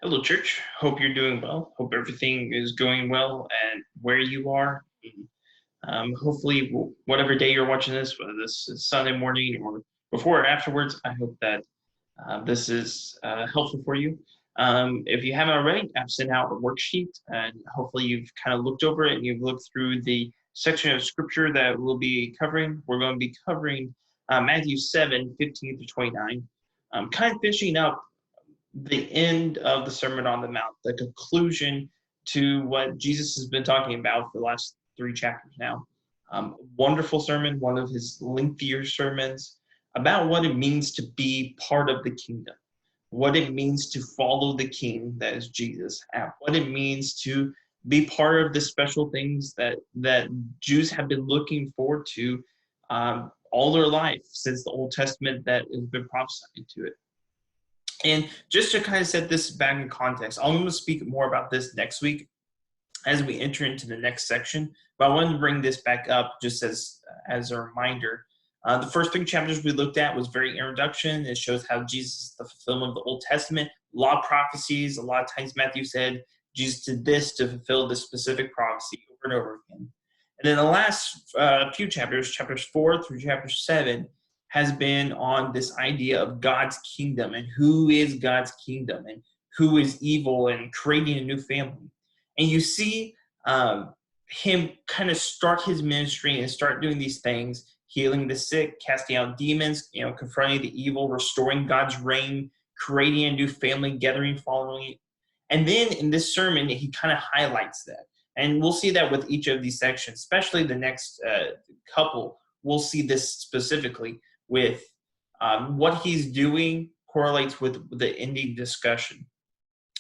Hello, church. Hope you're doing well. Hope everything is going well and where you are. Hopefully, whatever day you're watching this, whether this is Sunday morning or before or afterwards, I hope that this is helpful for you. If you haven't already, I've sent out a worksheet, and hopefully you've kind of looked over it and you've looked through the section of scripture that we'll be covering. We're going to be covering Matthew 7:15 to 29. Kind of finishing up the end of the Sermon on the Mount, the conclusion to what Jesus has been talking about for the last three chapters now. Wonderful sermon, one of his lengthier sermons about what it means to be part of the kingdom, what it means to follow the king that is Jesus, and what it means to be part of the special things that Jews have been looking forward to all their life since the Old Testament that has been prophesied to it. And just to kind of set this back in context, I'm going to speak more about this next week as we enter into the next section. But I wanted to bring this back up just as a reminder. The first three chapters we looked at was very introduction. It shows how Jesus is the fulfillment of the Old Testament. A lot of prophecies. A lot of times Matthew said Jesus did this to fulfill this specific prophecy over and over again. And then the last few chapters, chapters 4 through chapter 7, has been on this idea of God's kingdom and who is God's kingdom and who is evil and creating a new family. And you see him kind of start his ministry and start doing these things, healing the sick, casting out demons, confronting the evil, restoring God's reign, creating a new family, gathering following. And then in this sermon, he kind of highlights that. And we'll see that with each of these sections, especially the next couple. We'll see this specifically with what he's doing correlates with the ending discussion.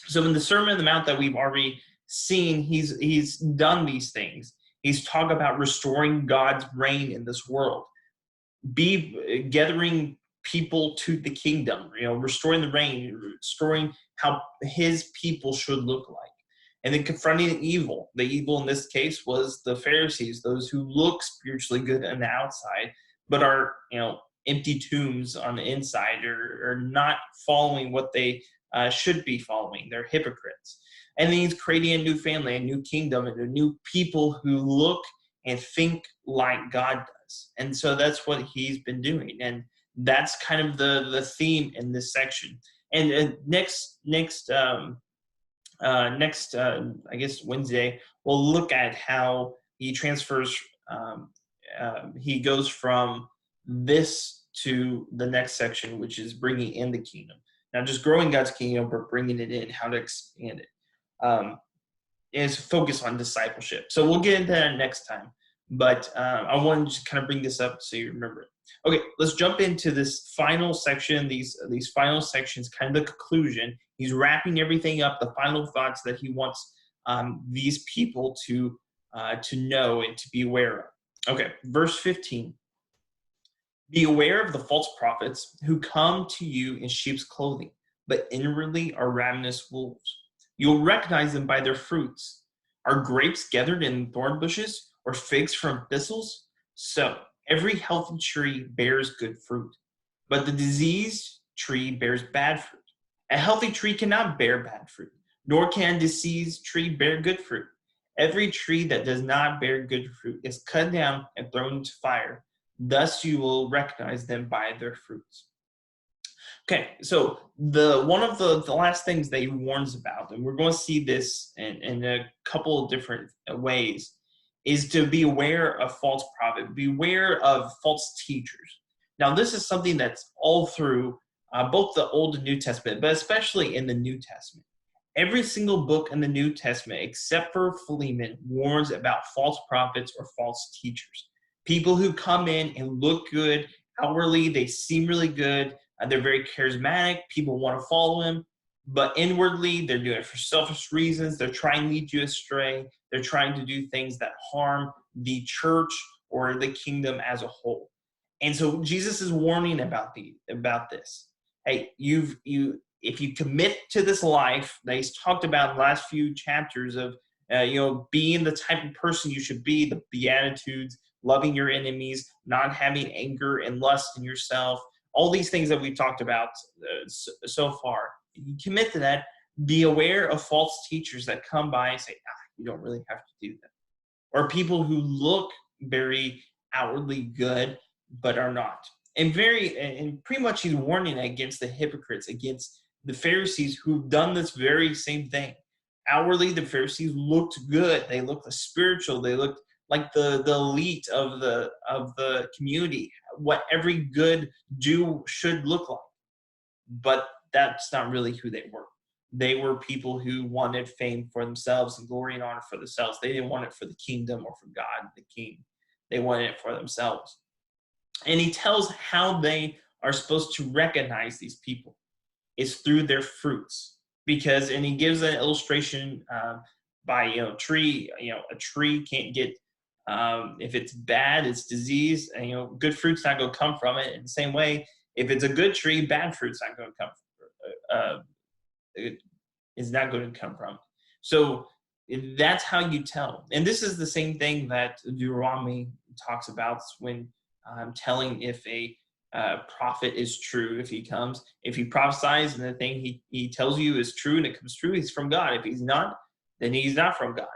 So in the Sermon on the Mount that we've already seen, he's done these things. He's talked about restoring God's reign in this world, gathering people to the kingdom, restoring the reign, restoring how his people should look like. And then confronting the evil. The evil in this case was the Pharisees, those who look spiritually good on the outside, but are, empty tombs on the inside, or not following what they should be following. They're hypocrites. And then he's creating a new family, a new kingdom, and a new people who look and think like God does. And so that's what he's been doing. And that's kind of the theme in this section. And next I guess Wednesday, we'll look at how he transfers, he goes from this to the next section, which is bringing in the kingdom. Not just growing God's kingdom, but bringing it in, how to expand it. Is focus on discipleship. So we'll get into that next time. But I wanted to just kind of bring this up so you remember it. Okay, let's jump into this final section, these final sections, kind of the conclusion. He's wrapping everything up, the final thoughts that he wants these people to know and to be aware of. Okay, verse 15. Be aware of the false prophets who come to you in sheep's clothing, but inwardly are ravenous wolves. You'll recognize them by their fruits. Are grapes gathered in thorn bushes or figs from thistles? So every healthy tree bears good fruit, but the diseased tree bears bad fruit. A healthy tree cannot bear bad fruit, nor can a diseased tree bear good fruit. Every tree that does not bear good fruit is cut down and thrown into fire. Thus you will recognize them by their fruits. Okay, so one of the last things that he warns about, and we're going to see this in a couple of different ways, is to be aware of false prophet, beware of false teachers. Now, this is something that's all through both the Old and New Testament, but especially in the New Testament. Every single book in the New Testament, except for Philemon, warns about false prophets or false teachers. People who come in and look good outwardly, they seem really good, they're very charismatic, people want to follow him, but inwardly they're doing it for selfish reasons. They're trying to lead you astray. They're trying to do things that harm the church or the kingdom as a whole. And so Jesus is warning about this. Hey, if you commit to this life that he's talked about in the last few chapters of being the type of person you should be, the Beatitudes, loving your enemies, not having anger and lust in yourself, all these things that we've talked about so far. You commit to that, Be aware of false teachers that come by and say, you don't really have to do that. Or people who look very outwardly good, but are not. And pretty much he's warning against the hypocrites, against the Pharisees who've done this very same thing. Outwardly, the Pharisees looked good. They looked spiritual. They looked like the elite of the community, what every good Jew should look like. But that's not really who they were. They were people who wanted fame for themselves and glory and honor for themselves. They didn't want it for the kingdom or for God, the king. They wanted it for themselves. And he tells how they are supposed to recognize these people is through their fruits. And he gives an illustration by tree. A tree can't get if it's bad, it's disease, and good fruit's not going to come from it. In the same way, if it's a good tree, bad fruit's not going to come. Is not going to come from. So that's how you tell. And this is the same thing that Deuteronomy talks about when telling if a prophet is true. If he comes, if he prophesies and the thing he tells you is true and it comes true, he's from God. If he's not, then he's not from God.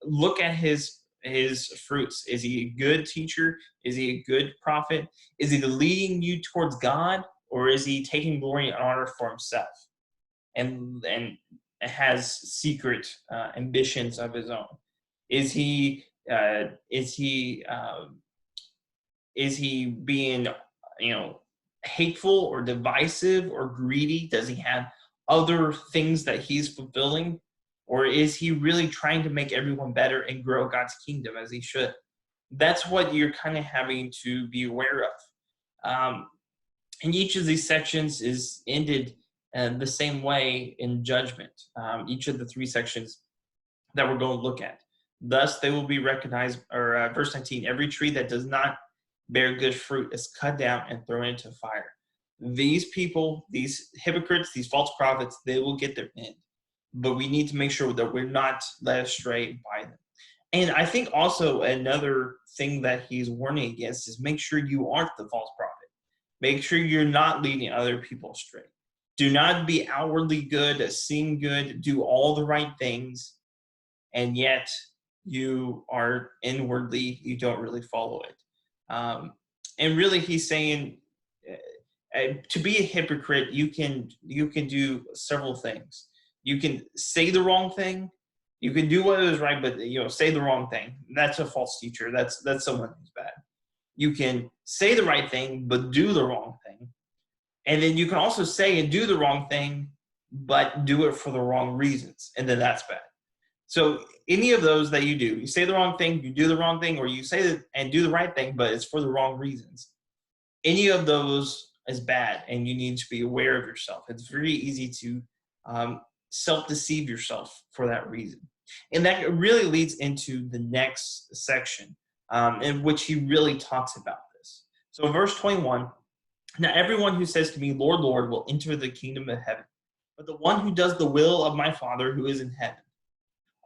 Look at his fruits. Is he a good teacher? Is he a good prophet? Is he leading you towards God, or is he taking glory and honor for himself and has secret ambitions of his own? Is he being hateful or divisive or greedy? Does he have other things that he's fulfilling? Or is he really trying to make everyone better and grow God's kingdom as he should? That's what you're kind of having to be aware of. And each of these sections is ended the same way in judgment. Each of the three sections that we're going to look at. Thus, they will be recognized, or verse 19, every tree that does not bear good fruit is cut down and thrown into fire. These people, these hypocrites, these false prophets, they will get their end. But we need to make sure that we're not led astray by them. And I think also another thing that he's warning against is make sure you aren't the false prophet. Make sure you're not leading other people astray. Do not be outwardly good, seem good, do all the right things, and yet you are inwardly, you don't really follow it. And really he's saying to be a hypocrite, you can do several things. You can say the wrong thing. You can do what is right, but say the wrong thing. That's a false teacher. That's someone who's bad. You can say the right thing, but do the wrong thing. And then you can also say and do the wrong thing, but do it for the wrong reasons. And then that's bad. So any of those that you do, you say the wrong thing, you do the wrong thing, or you say that and do the right thing, but it's for the wrong reasons. Any of those is bad, and you need to be aware of yourself. It's very easy to self-deceive yourself for that reason. And that really leads into the next section, in which he really talks about this. So verse 21, now everyone who says to me, Lord, Lord, will enter the kingdom of heaven, but the one who does the will of my Father who is in heaven.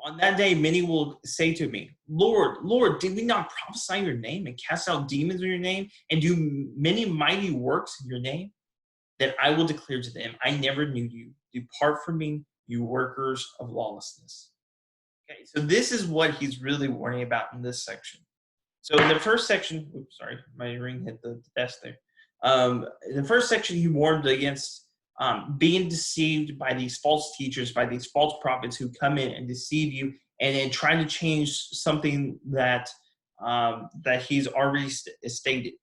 On that day, many will say to me, Lord, Lord, did we not prophesy in your name and cast out demons in your name and do many mighty works in your name? Then I will declare to them, I never knew you. Depart from me, you workers of lawlessness. Okay, so this is what he's really warning about in this section. So in the first section, oops, sorry, my ring hit the desk there. In the first section, he warned against being deceived by these false teachers, by these false prophets who come in and deceive you and then try to change something that he's already stated.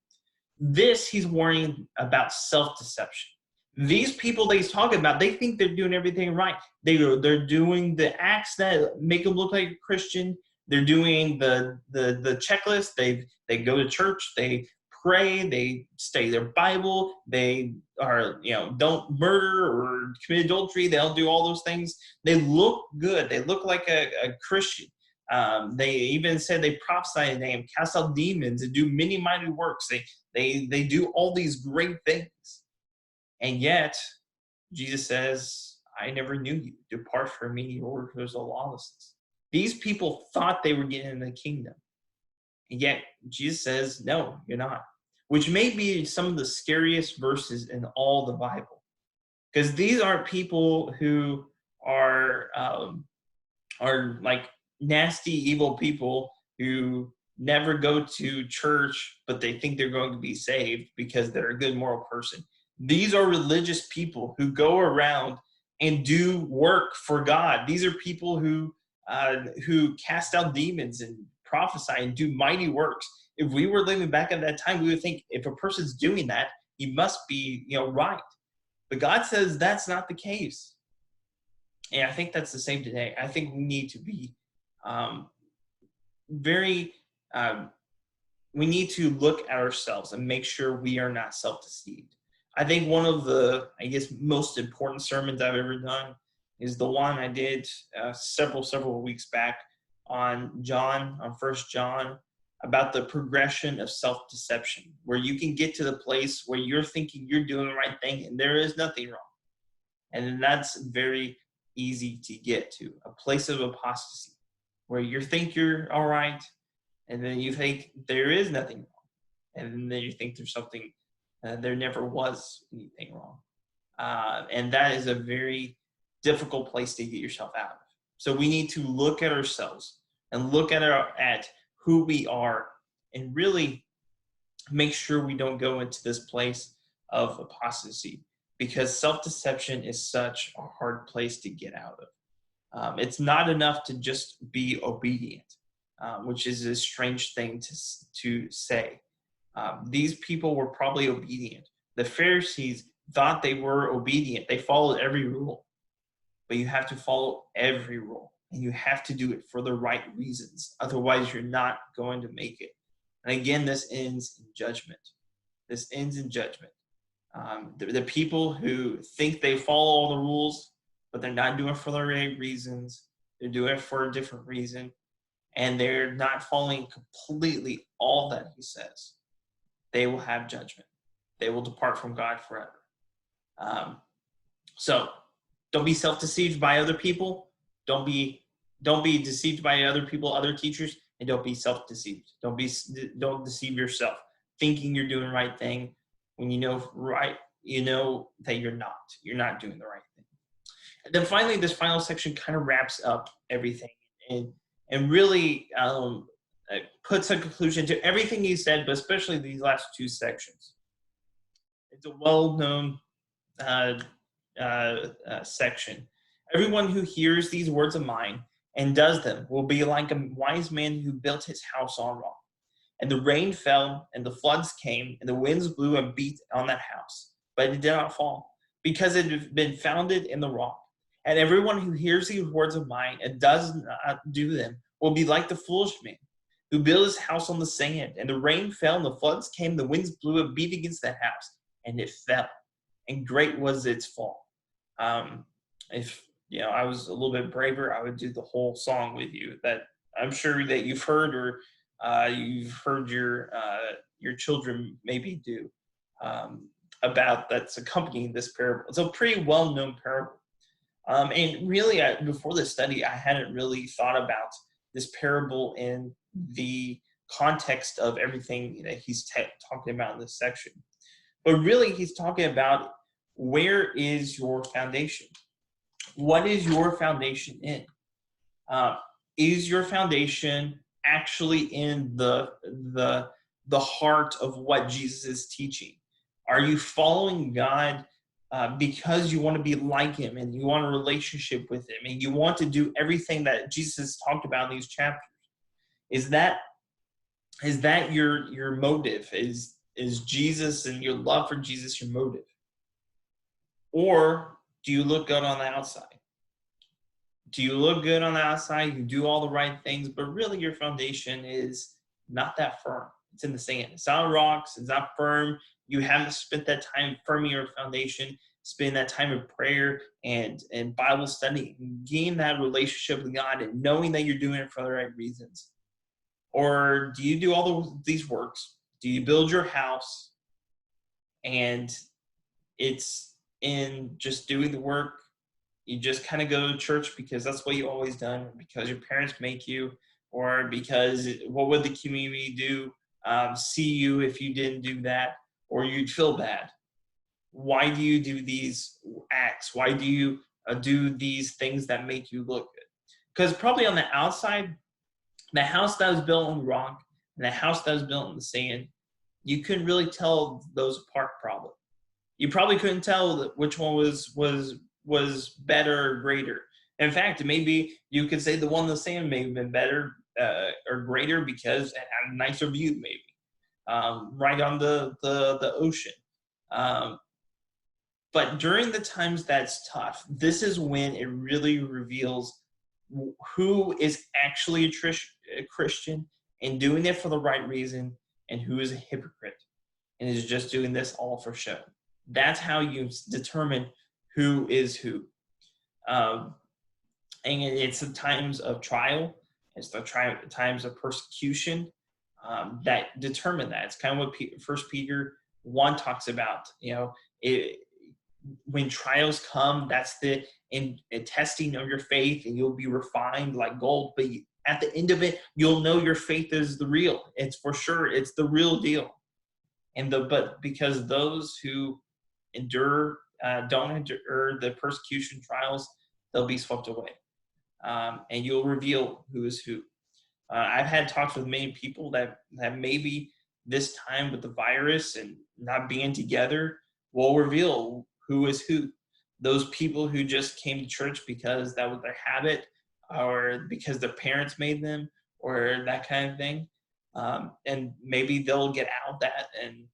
This, he's warning about self-deception. These people that he's talking about, they think they're doing everything right. They're doing the acts that make them look like a Christian. They're doing the checklist. They go to church. They pray. They study their Bible. They are don't murder or commit adultery. They'll do all those things. They look good. They look like a Christian. They even said they prophesy in the name, cast out demons, and do many mighty works. They do all these great things. And yet, Jesus says, I never knew you. Depart from me, you workers of lawlessness. These people thought they were getting in the kingdom. And yet, Jesus says, no, you're not. Which may be some of the scariest verses in all the Bible. Because these aren't people who are like nasty, evil people who never go to church, but they think they're going to be saved because they're a good moral person. These are religious people who go around and do work for God. These are people who cast out demons and prophesy and do mighty works. If we were living back at that time, we would think if a person's doing that, he must be, right. But God says that's not the case. And I think that's the same today. I think we need to be very, we need to look at ourselves and make sure we are not self-deceived. I think one of the, most important sermons I've ever done is the one I did several weeks back on First John, about the progression of self-deception, where you can get to the place where you're thinking you're doing the right thing and there is nothing wrong. And then that's very easy to get to, a place of apostasy, where you think you're all right, and then you think there is nothing wrong. And then you think there's something, there never was anything wrong. And that is a very difficult place to get yourself out of. So we need to look at ourselves and look at who we are and really make sure we don't go into this place of apostasy, because self-deception is such a hard place to get out of. It's not enough to just be obedient, which is a strange thing to say. These people were probably obedient. The Pharisees thought they were obedient. They followed every rule. But you have to follow every rule, and you have to do it for the right reasons. Otherwise, you're not going to make it. And again, this ends in judgment. This ends in judgment. The people who think they follow all the rules, but they're not doing it for the right reasons. They're doing it for a different reason. And they're not following completely all that he says. They will have judgment. They will depart from God forever. So don't be self-deceived by other people. Don't be deceived by other people, other teachers, and don't be self-deceived. Don't deceive yourself, thinking you're doing the right thing when you know that you're not. You're not doing the right thing. And then finally, this final section kind of wraps up everything and really puts a conclusion to everything he said, but especially these last two sections. It's a well-known section. Everyone who hears these words of mine and does them will be like a wise man who built his house on rock. And the rain fell, and the floods came, and the winds blew and beat on that house. But it did not fall, because it had been founded in the rock. And everyone who hears these words of mine and does not do them will be like the foolish man who built his house on the sand. And the rain fell, and the floods came, the winds blew and beat against that house, and it fell. And great was its fall. If I was a little bit braver, I would do the whole song with you that I'm sure that you've heard, or you've heard your children maybe do, about that's accompanying this parable. It's a pretty well-known parable. And really, before this study, I hadn't really thought about this parable in the context of everything that he's talking about in this section. But really, he's talking about, where is your foundation? What is your foundation in? Is your foundation actually in the heart of what Jesus is teaching? Are you following God because you want to be like him, and you want a relationship with him, and you want to do everything that Jesus talked about in these chapters? Is that your motive? Is Jesus and your love for Jesus your motive? Or do you look good on the outside? Do you look good on the outside? You do all the right things, but really your foundation is not that firm. It's in the sand. It's on rocks. It's not firm. You haven't spent that time firming your foundation, spend that time of prayer and Bible study, and gain that relationship with God and knowing that you're doing it for the right reasons. Or do you do all these works? Do you build your house and it's in just doing the work? You just kind of go to church because that's what you always done, or because your parents make you, or because what would the community do, see you if you didn't do that, or you'd feel bad. Why do you do these acts? Why do you do these things that make you look good. Because probably on the outside, the house that was built on rock and the house that was built in the sand, you couldn't really tell those apart. Probably you probably couldn't tell which one was better or greater. In fact, maybe you could say the one in the sand may have been better or greater because it had a nicer view, maybe right on the ocean. Um, but during the times that's tough, this is when it really reveals who is actually a Christian and doing it for the right reason, and who is a hypocrite and is just doing this all for show. That's how you determine who is who. Um, and it's the times of trial, it's the times of persecution that determine that. It's kind of what First Peter 1 talks about. When trials come, that's the testing of your faith, and you'll be refined like gold. But at the end of it, you'll know your faith is the real. It's for sure. It's the real deal. But because those who don't endure the persecution trials, they'll be swept away, and you'll reveal who is who. I've had talks with many people that maybe this time with the virus and not being together will reveal who is who. Those people who just came to church because that was their habit, or because their parents made them, or that kind of thing. And maybe they'll get out of that, and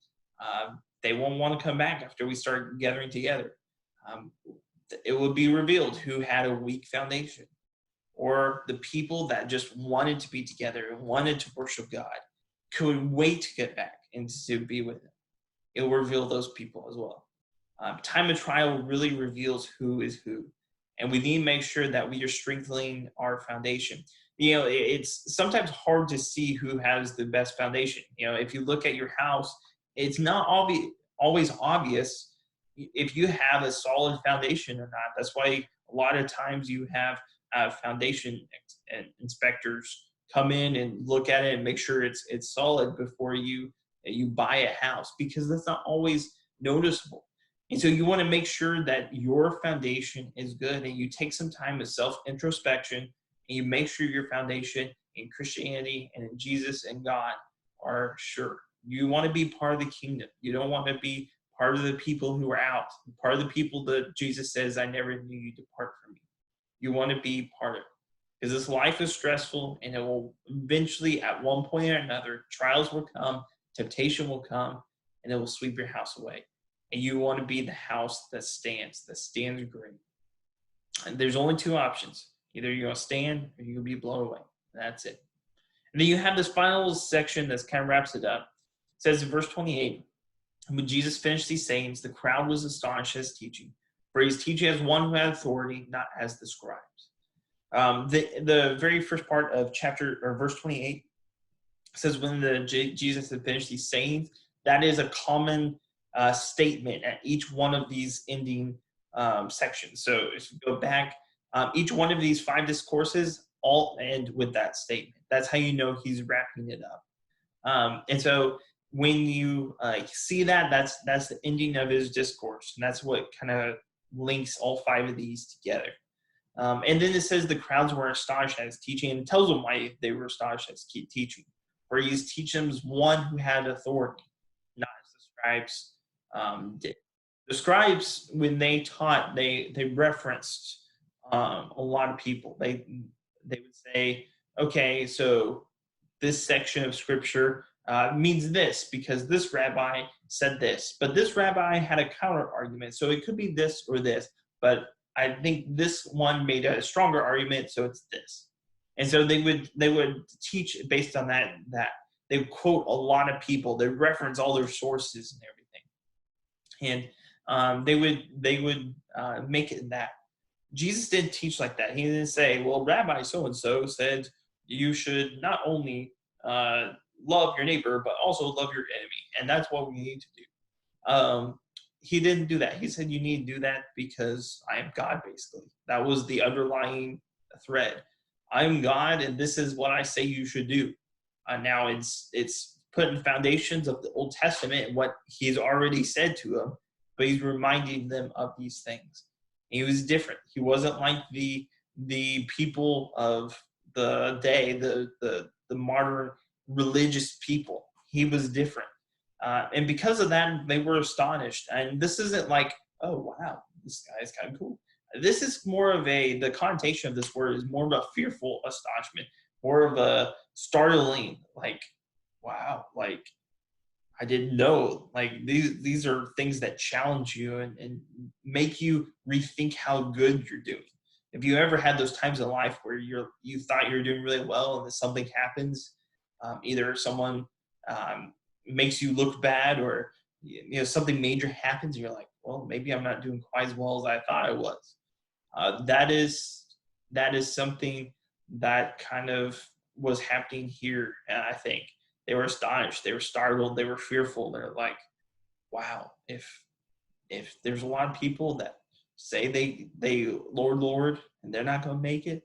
they won't want to come back after we start gathering together. It will be revealed who had a weak foundation, or the people that just wanted to be together and wanted to worship God could wait to get back and to be with Him. It will reveal those people as well. Time of trial really reveals who is who, and we need to make sure that we are strengthening our foundation. It's sometimes hard to see who has the best foundation. If you look at your house, it's not always obvious if you have a solid foundation or not. That's why a lot of times you have foundation inspectors come in and look at it and make sure it's solid before you buy a house, because that's not always noticeable. And so you want to make sure that your foundation is good, and you take some time of self-introspection, and you make sure your foundation in Christianity and in Jesus and God are sure. You want to be part of the kingdom. You don't want to be part of the people who are out, part of the people that Jesus says, I never knew you, depart from me. You want to be part of it, because this life is stressful, and it will eventually, at one point or another, trials will come, temptation will come, and it will sweep your house away. And you want to be the house that stands great. And there's only two options. Either you're going to stand or you're going to be blown away. That's it. And then you have this final section that kind of wraps it up. It says in verse 28, when Jesus finished these sayings, the crowd was astonished at his teaching, for he was teaching as one who had authority, not as the scribes. The very first part of verse 28 says when Jesus had finished these sayings. That is a common statement at each one of these ending sections. So if you go back, each one of these 5 discourses all end with that statement. That's how you know he's wrapping it up. And so when you see that, that's the ending of his discourse, and that's what kind of links all 5 of these together. And then it says the crowds were astonished at his teaching, and it tells them why they were astonished at his teaching. For he's teaching them as one who had authority, not as the scribes did. The scribes, when they taught, they referenced a lot of people. They would say, okay, so this section of scripture means this because this rabbi said this, but this rabbi had a counter argument, so it could be this or this, but I think this one made a stronger argument, so it's this. And so they would teach based on that. They would quote a lot of people. They reference all their sources and everything, and they would make it that. Jesus didn't teach like that. He didn't say, well, Rabbi so-and-so said you should not only love your neighbor, but also love your enemy. And that's what we need to do. He didn't do that. He said you need to do that because I am God, basically. That was the underlying thread. I'm God, and this is what I say you should do. Now it's putting foundations of the Old Testament and what he's already said to them, but he's reminding them of these things. He was different. He wasn't like the people of the day, the modern religious people. He was different, and because of that, they were astonished. And this isn't like, oh wow, this guy is kind of cool. This is more of the connotation of this word is more of a fearful astonishment, more of a startling, like, wow, like I didn't know. Like these are things that challenge you and make you rethink how good you're doing. If you ever had those times in life where you thought you were doing really well and then something happens, either someone um, makes you look bad or something major happens, and you're like, well, maybe I'm not doing quite as well as I thought I was. That is something that kind of was happening here. And I think they were astonished, they were startled, they were fearful. They're like, wow, if there's a lot of people that say they Lord, and they're not going to make it,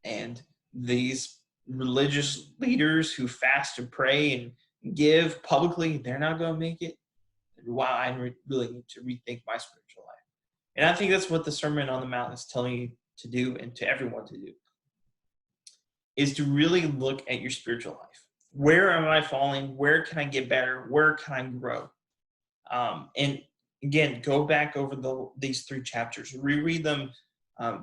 and these religious leaders who fast and pray and give publicly, they're not going to make it. Wow, I really need to rethink my spiritual life. And I think that's what the Sermon on the Mount is telling you to do, and to everyone to do, is to really look at your spiritual life. Where am I falling? Where can I get better? Where can I grow? And again, go back over these 3 chapters, reread them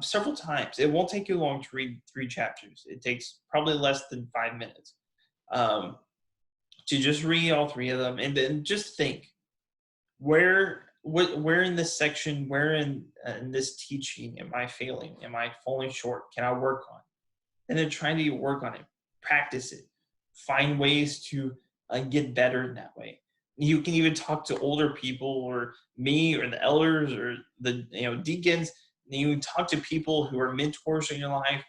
several times. It won't take you long to read 3 chapters. It takes probably less than 5 minutes to just read all 3 of them, and then just think, where in this section, where in this teaching am I failing? Am I falling short? Can I work on it? And then try to work on it, practice it, find ways to get better in that way. You can even talk to older people, or me, or the elders, or the deacons. You talk to people who are mentors in your life,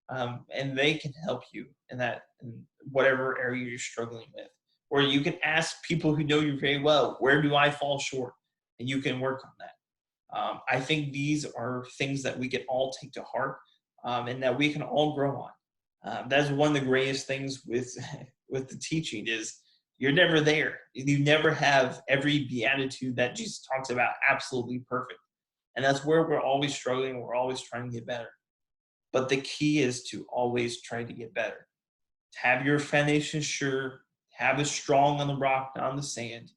and they can help you in whatever area you're struggling with. Or you can ask people who know you very well, where do I fall short? And you can work on that. I think these are things that we can all take to heart, and that we can all grow on. That's one of the greatest things with with the teaching is you're never there. You never have every beatitude that Jesus talks about absolutely perfect. And that's where we're always struggling. We're always trying to get better. But the key is to always try to get better. To have your foundation sure, have it strong on the rock, not on the sand.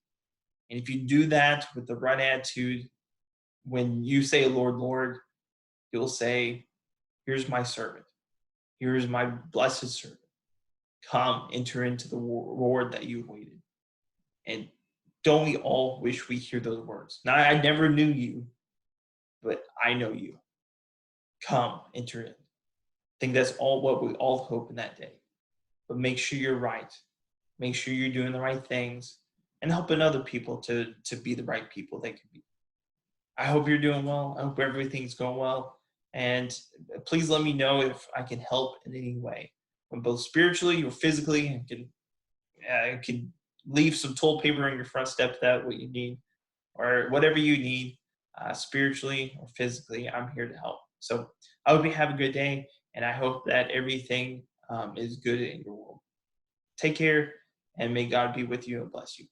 And if you do that with the right attitude, when you say, Lord, Lord, He'll say, here's my servant. Here's my blessed servant. Come, enter into the reward that you awaited. And don't we all wish we hear those words? Now, I never knew you, but I know you. Come, enter in. I think that's all what we all hope in that day. But make sure you're right. Make sure you're doing the right things and helping other people to be the right people they can be. I hope you're doing well. I hope everything's going well. And please let me know if I can help in any way, both spiritually or physically. I can leave some toilet paper on your front step if that's what you need, or whatever you need, spiritually or physically. I'm here to help. So I hope you have a good day, and I hope that everything is good in your world. Take care, and may God be with you and bless you.